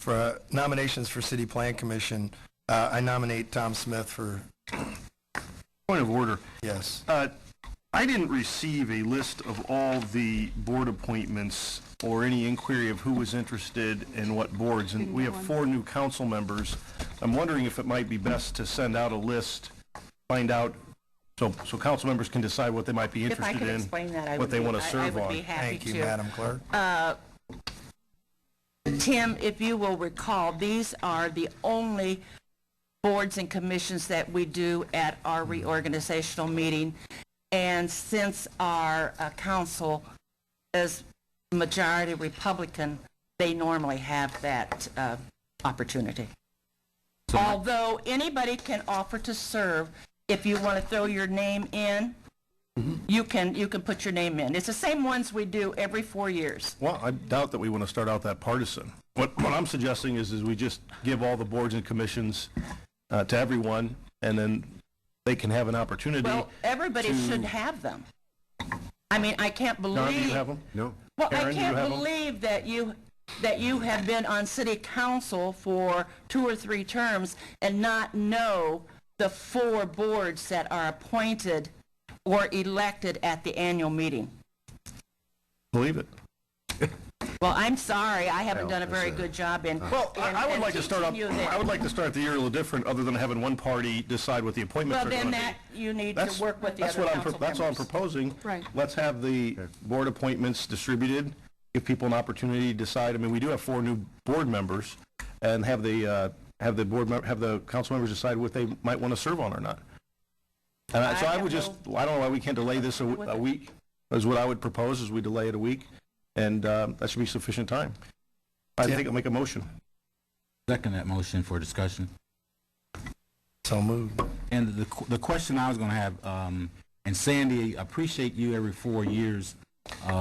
for nominations for City Plan Commission. I nominate Tom Smith for... Point of order. Yes. I didn't receive a list of all the board appointments or any inquiry of who was interested in what boards, and we have 4 new council members. I'm wondering if it might be best to send out a list, find out, so council members can decide what they might be interested in, explain that, what they want to serve I would on. be happy Thank you, to. Madam Clerk. Tim, if you will recall, these are the only boards and commissions that we do at our reorganizational meeting. And since our council is majority Republican, they normally have that opportunity. So although anybody can offer to serve, if you want to throw your name in, you can put your name in. It's the same ones we do every 4 years. Well, I doubt that we want to start out that partisan. What I'm suggesting is we just give all the boards and commissions to everyone, and then they can have an opportunity. Well, everybody should have them. I mean, I can't believe... Don, do you have them? No. Well, Karen, I can't believe that you have been on city council for 2 or 3 terms and not know the 4 boards that are appointed or elected at the annual meeting. Believe it. Well, I'm sorry, I haven't done a very good job in. Well, I would like to start off. I would like to start the year a little different, other than having one party decide what the appointments are going to be. Well, then you need to work with the other council members. That's all I'm proposing. Right. Let's have the board appointments distributed, give people an opportunity to decide. I mean, we do have 4 new board members, and have the council members decide what they might want to serve on or not. And so I would just, I don't know why we can't delay this a week, is what I would propose, is we delay it a week, and that should be sufficient time. I think I'll make a motion. Second that motion for discussion. So moved. And the question I was going to have, and Sandy, appreciate you every 4 years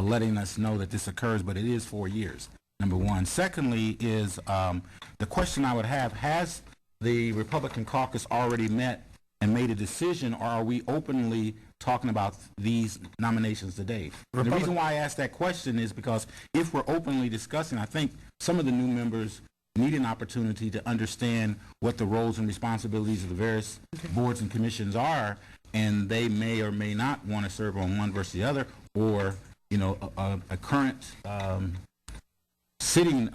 letting us know that this occurs, but it is 4 years, number one. Secondly is the question I would have, has the Republican caucus already met and made a decision, or are we openly talking about these nominations today? The reason why I asked that question is because if we're openly discussing, I think some of the new members need an opportunity to understand what the roles and responsibilities of the various boards and commissions are, and they may or may not want to serve on one versus the other, or, you know, a current sitting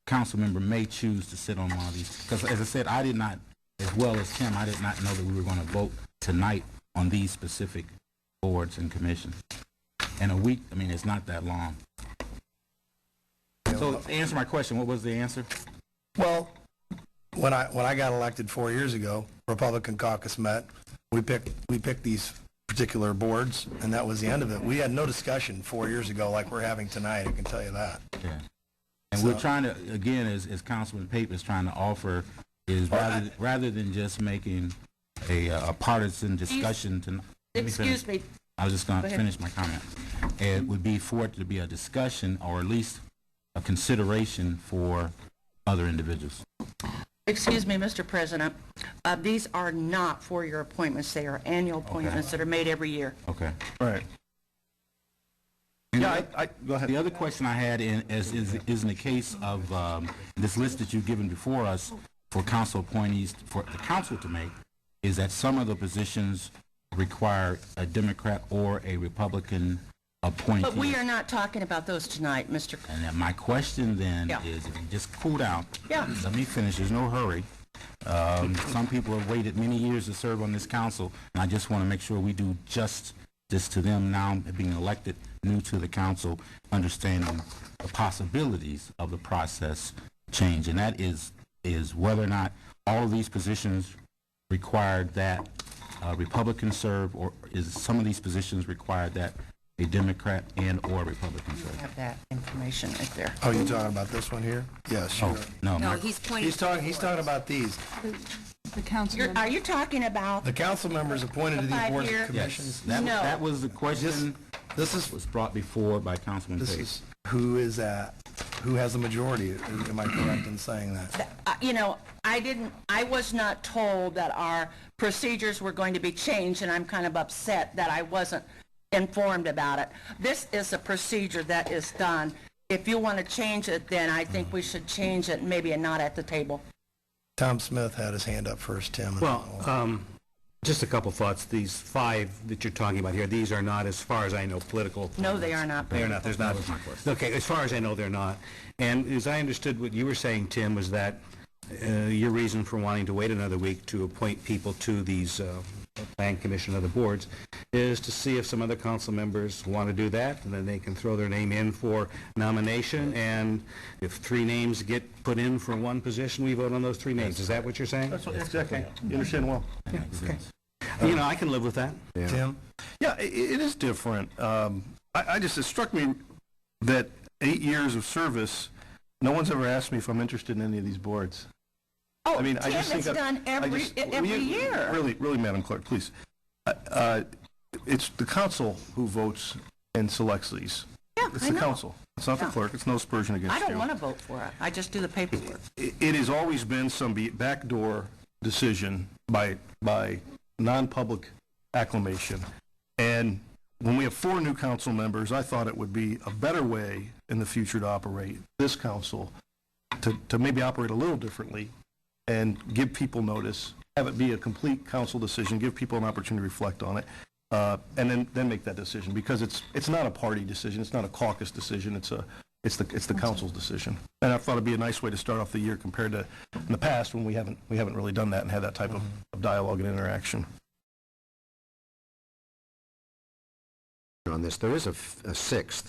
council member may choose to sit on one of these. Because, as I said, I did not, as well as Tim, I did not know that we were going to vote tonight on these specific boards and commissions. And a week, I mean, it's not that long. So, to answer my question, what was the answer? Well, when I got elected 4 years ago, Republican caucus met. We picked these particular boards, and that was the end of it. We had no discussion 4 years ago like we're having tonight, I can tell you that. Yeah. And we're trying to, again, as Councilman Pape is trying to offer, is rather than just making a partisan discussion tonight. Excuse me. I was just going to finish my comment. It would be for it to be a discussion, or at least a consideration for other individuals. Excuse me, Mr. President. These are not 4-year appointments. They are annual appointments that are made every year. Okay. All right. Yeah, go ahead. The other question I had is in the case of this list that you've given before us for council appointees for the council to make, is that some of the positions require a Democrat or a Republican appointee. But we are not talking about those tonight, Mr. And then my question then is, if you just cool down, let me finish, there's no hurry. Some people have waited many years to serve on this council, and I just want to make sure we do justice to them now being elected, new to the council, understanding the possibilities of the process change. And that is whether or not all of these positions required that Republicans serve, or is some of these positions required that a Democrat and or Republican serve? Have that information right there. Oh, you're talking about this one here? Yes, sure. No, he's pointing. He's talking about these. The council. Are you talking about The council members appointed to these boards and 5-year commissions. Yes, No. that was the question This is was brought before by Councilman this Pape. is who is that? Who has the majority? Am I correct in saying that? you know, I was not told that our procedures were going to be changed, and I'm kind of upset that I wasn't informed about it. This is a procedure that is done if you want to change it, then I think we should change it, maybe not at the table. Tom Smith had his hand up first, Tim. Well, just a couple thoughts. These 5 that you're talking about here, these are not, as far as I know, political. No, they are not. They are not. There's not. That was my question. Okay, as far as I know, they're not. And as I understood what you were saying, Tim, was that your reason for wanting to wait another week to appoint people to these plan commission, other boards, is to see if some other council members want to do that, and then they can throw their name in for nomination, and if 3 names get put in for one position, we vote on those 3 names. Is that what you're saying? That's exactly. You understand well. Yeah, okay. You know, I can live with that. Tim? Yeah, it is different. It struck me that 8 years of service, no one's ever asked me if I'm interested in any of these boards. Oh, I mean, Tim, it's done every year. Really, Madam Clerk, please. It's the council who votes and selects these. Yeah, It's I the know. council. It's not the clerk. It's no aspersion against I you. don't want to vote for it. I just do the paperwork. It has always been some backdoor decision by non-public acclamation. And when we have 4 new council members, I thought it would be a better way in the future to operate this council, to maybe operate a little differently and give people notice, have it be a complete council decision, give people an opportunity to reflect on it, and then make that decision, because it's not a party decision, it's not a caucus decision, it's the council's decision. And I thought it'd be a nice way to start off the year compared to in the past when we haven't really done that and had that type of dialogue and interaction. On this, there is a 6th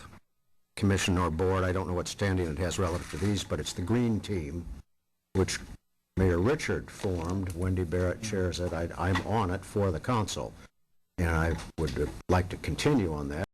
commission or board. I don't know what standing it has relative to these, but it's the Green Team, which Mayor Richard formed. Wendy Barrett chairs it. I'm on it for the council, and I would like to continue on that.